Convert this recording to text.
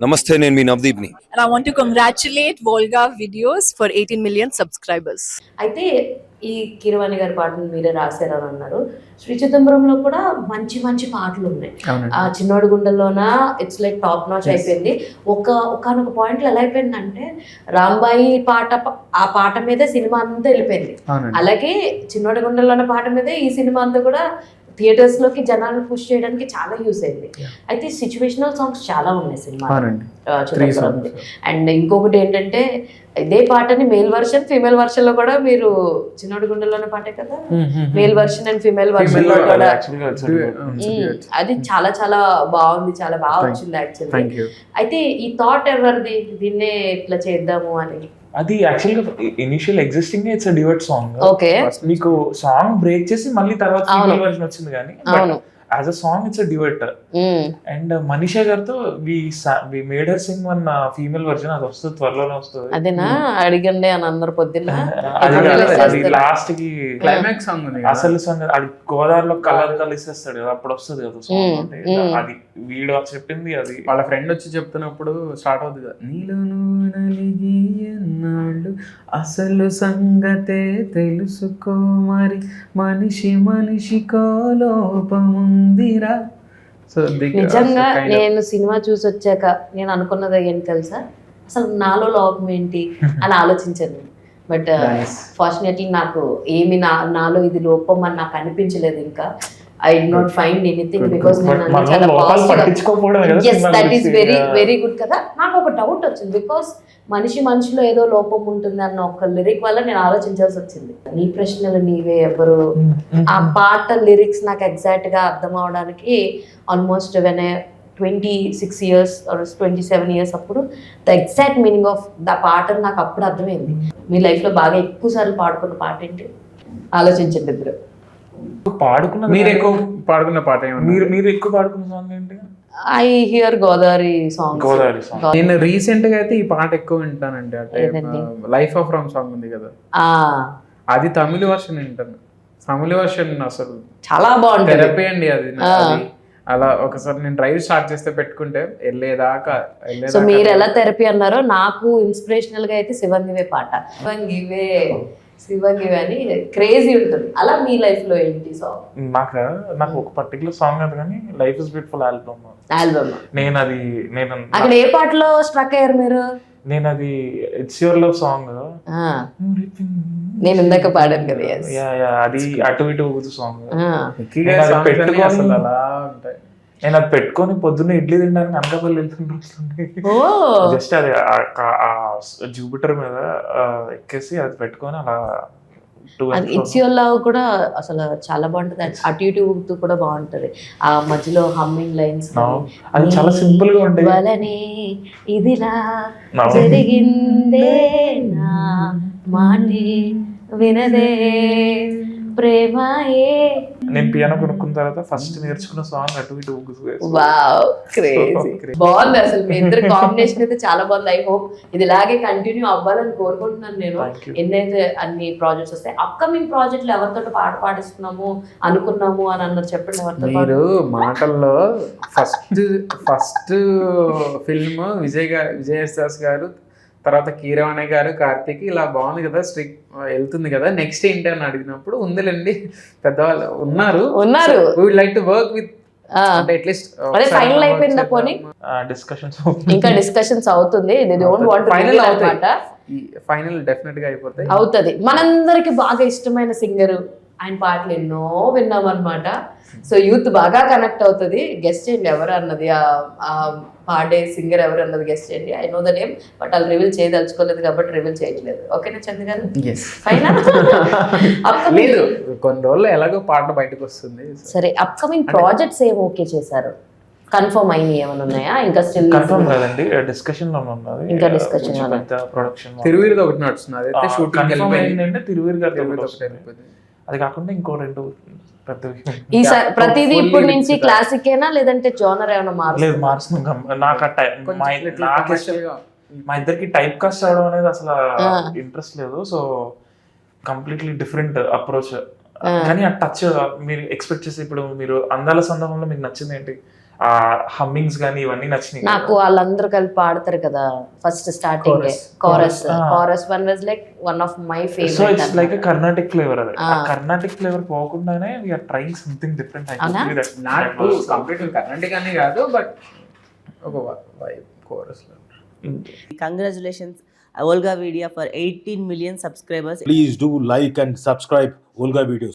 నమస్తే, నేను మీ నవదీప్ని. And I want to congratulate Volga Videos for 18 million subscribers. అయితే ఈ కీరవాణి గారి పాటలు మీరే రాశారని అన్నారు. శ్రీ చిదంబరంలో కూడా మంచి మంచి పాటలు ఉన్నాయి. ఆ చిన్నోడి గుండెల్లోన ఇట్స్ లైక్ టాప్ నాచ్ అయిపోయింది. ఒకనొక పాయింట్లో ఎలా అయిపోయిందంటే రాంబాయి పాట, ఆ పాట మీదే సినిమా అంతా వెళ్ళిపోయింది. అలాగే చిన్నోడి గుండెల్లోన పాట మీదే ఈ సినిమా అంతా కూడా థియేటర్స్ లోకి జనాలను పుష్ చేయడానికి చాలా యూస్ అయింది. అయితే సిచ్యువేషనల్ సాంగ్స్ చాలా ఉన్నాయి సినిమా. అండ్ ఇంకొకటి ఏంటంటే ఇదే పాటని మేల్ వర్షన్ ఫీమేల్ వర్షన్ లో కూడా మీరు చిన్నోడి గుండెల్లోనే పాటే కదా, male version and female version లో కూడా అది చాలా చాలా బాగుంది, చాలా బాగా వచ్చింది యాక్చువల్లీ. అయితే ఈ థాట్ ఎవరిది దీన్నే ఇట్లా చేద్దాము అని? అది యాక్చువల్గా initial existing it's a duet song. Okay, మీకు సాంగ్ బ్రేక్ చేసి మళ్ళీ తర్వాత ఫీమేల్ వర్షన్ వచ్చింది కానీ as a song it's a duet. And Manisha గారితో we made her sing one female version, అది వస్తుంది, త్వరలోనే వస్తుంది. అదేనా అడిగండి అని అందరు పొద్దున్న. అది లాస్ట్ కి క్లైమాక్స్ సాంగ్ ఉంది, అసలు సాంగ్. అది గోదావరిలో కలర్ కలిసేస్తాడు కదా, అప్పుడు వస్తుంది కదా సాంగ్. అది వీడు చెప్పింది, అది వాళ్ళ ఫ్రెండ్ వచ్చి చెప్తున్నప్పుడు స్టార్ట్ అవుతుంది కదా, నీలో నువ్వు నలిగి ఎన్నాళ్ళు అసలు సంగతే తెలుసుకో మరి మనిషి మనిషికో లోపముందిరా. సో నిజంగా నేను సినిమా చూసి వచ్చాక నేను అనుకున్నది ఏంటి తెలుసా, అసలు నాలో లోపం ఏంటి అని ఆలోచించాను. బట్ ఫార్చునేట్లీ నాకు ఏమి నాలో ఇది లోపం అని నాకు అనిపించలేదు. ఇంకా I did not find anything because నేను చాలా positive. yes, that is very very good కదా. నాకు ఒక డౌట్ వచ్చింది బికాస్ మనిషిలో ఏదో లోపం ఉంటుంది అన్న ఒక లిరిక్ వల్ల నేను ఆలోచించాల్సి వచ్చింది. నీ ప్రశ్నలు నీవే ఎవరు, ఆ పాట లిరిక్స్ నాకు ఎగ్జాక్ట్ గా అర్థం అవడానికి almost when 26 years or 27 years అప్పుడు the exact meaning of the పాట నాకు అప్పుడు అర్థమైంది. మీ లైఫ్ లో బాగా ఎక్కువ సార్లు పాడుకున్న పాట ఏంటి ఆలోచించండి ఇద్దరు. మీరు ఎక్కువ పాడుకున్న పాట మీరు ఎక్కువ పాడుకున్న సాంగ్ ఏంటి? I here Godavari song. నేను రీసెంట్ గా అయితే ఈ పాట ఎక్కువ వింటానండి. అంటే లైఫ్ ఆఫ్ రామ్ సాంగ్ ఉంది కదా, అది తమిళ వర్షన్ వింటాను. తమిళ వర్షన్ అసలు చాలా బాగుంటుంది, థెరపీ అండి అది. అలా ఒకసారి నేను డ్రైవ్ స్టార్ట్ చేస్తే పెట్టుకుంటే వెళ్ళేదాకా. సో మీరు ఎలా థెరపీ అన్నారో నాకు ఇన్స్పిరేషనల్ గా అయితే శివంగివే పాట. శివంగివే అని క్రేజీ ఉంటుంది. అలా మీ లైఫ్ లో ఏంటి సాంగ్? నాకు ఒక పర్టికులర్ సాంగ్ అది కానీ లైఫ్ ఇస్ బ్యూటిఫుల్ ఆల్బమ్. నేను అక్కడ ఏ పాటలో స్ట్రక్ అయ్యారు మీరు? నేను అది ఇట్స్ యువర్ లవ్ సాంగ్, నేను ఇందాక పాడాను కదా, అది అటు ఇటు సాంగ్. నేను అది పెట్టుకొని పొద్దున్న ఇడ్లీ తినడానికి అనకాపల్లి వెళ్తుంటే జస్ట్ అది జూపిటర్ మీద ఎక్కేసి అది పెట్టుకొని అలా. ఇట్స్ యువర్ లవ్ కూడా అసలు చాలా బాగుంటది, అటు ఇటు ఊపుతూ కూడా బాగుంటది. ఆ మధ్యలో హమ్మింగ్ లైన్స్ అది చాలా సింపుల్ గా ఉంటాయి. వలనే ఇదిలా జరిగిందే నా మాటే వినదే ప్రేమయే. నేను పియానో కొనుక్కున్న తర్వాత ఫస్ట్ నేర్చుకున్న సాంగ్ అటు ఇటు. వావ్, క్రేజీ బాగుంది అసలు. మీ ఇద్దరు కాంబినేషన్ అయితే చాలా బాగుంది. ఐ హోప్ ఇది ఇలాగే కంటిన్యూ అవ్వాలని కోరుకుంటున్నాను నేను. ఎన్నైతే అన్ని ప్రాజెక్ట్స్ వస్తాయి, అప్కమింగ్ ప్రాజెక్టులు ఎవరితో పాట పాడిస్తున్నాము అనుకున్నాము అని అన్నారు, చెప్పండి ఎవరితో? మీరు మాటల్లో ఫస్ట్ ఫిల్మ్ విజయదాస్ గారు, తర్వాత కీరవాణి గారు, కార్తీక్, ఇలా బాగుంది కదా, స్ట్రిక్ వెళ్తుంది కదా, నెక్స్ట్ ఏంటి అని అడిగినప్పుడు ఉందిలేండి పెద్దవాళ్ళు ఉన్నారు, we would like to work with. అంటే అట్లీస్ట్ ఫైనల్ అయిపోయిందా? పోనీ ఇంకా డిస్కషన్స్ అవుతుంది. They don't want to final అన్నమాట. ఫైనల్ డెఫినెట్ గా అవుతుంది. మనందరికి బాగా ఇష్టమైన సింగర్, ఆయన పాటలు ఎన్నో విన్నాం అనమాట. సో యూత్ బాగా కనెక్ట్ అవుతుంది. గెస్ట్ చేయండి ఎవరు అన్నది, ఆ పాడే సింగర్ ఎవరు అన్నది గెస్ట్ చేయండి. I know the name but వాళ్ళు రివీల్ చేయదలుచుకోలేదు కాబట్టి రివీల్ చేయట్లేదు. ఓకేనా చంద్ర గారు? ఫైనల్ లేదు, కొన్ని రోజులు ఎలాగో పాట బయటకు వస్తుంది. సరే, అప్కమింగ్ ప్రాజెక్ట్స్ ఏం ఓకే చేశారు? కన్ఫర్మ్ అయినాయి ఏమైనా ఉన్నాయా? ఇంకా స్టిల్ కన్ఫర్మ్ కాదండి, డిస్కషన్ లో ఉన్నది. ఇంకా డిస్కషన్ లో ప్రొడక్షన్ తిరువీరుది ఒకటి నడుస్తుంది, అదైతే షూటింగ్ వెళ్ళిపోయింది. తిరువీరు గారి అది కాకుండా ఇంకో 2 ఈసారి ప్రతిదీ ఇప్పుడు నుంచి క్లాసిక్ ఏనా లేదంటే జోనర్ ఏమైనా మారలేదు? మారుస్తున్నాం. నాకు మా ఇద్దరికి టైప్ కాస్ట్ అవడం అనేది అసలు ఇంట్రెస్ట్ లేదు. So completely different approach. కానీ ఆ టచ్ మీరు ఎక్స్పెక్ట్ చేసి, ఇప్పుడు మీరు అందాల సందర్భంలో మీకు నచ్చింది ఏంటి? ఆ హమ్మింగ్స్ కానీ ఇవన్నీ నచ్చినాయి. నాకు వాళ్ళందరూ కలిపి పాడతారు కదా first starting chorus one was like one of my so favourite. It's like Carnatic flavour. అది కర్ణాటిక్ ఫ్లేవర్ పోకుండానే we are trying something different. Not complete Karnataka అని కాదు, బట్ ఒక vibe chorus. Congratulations, Olga Vidya, for 18 million subscribers. Please do like and subscribe Olga Videos.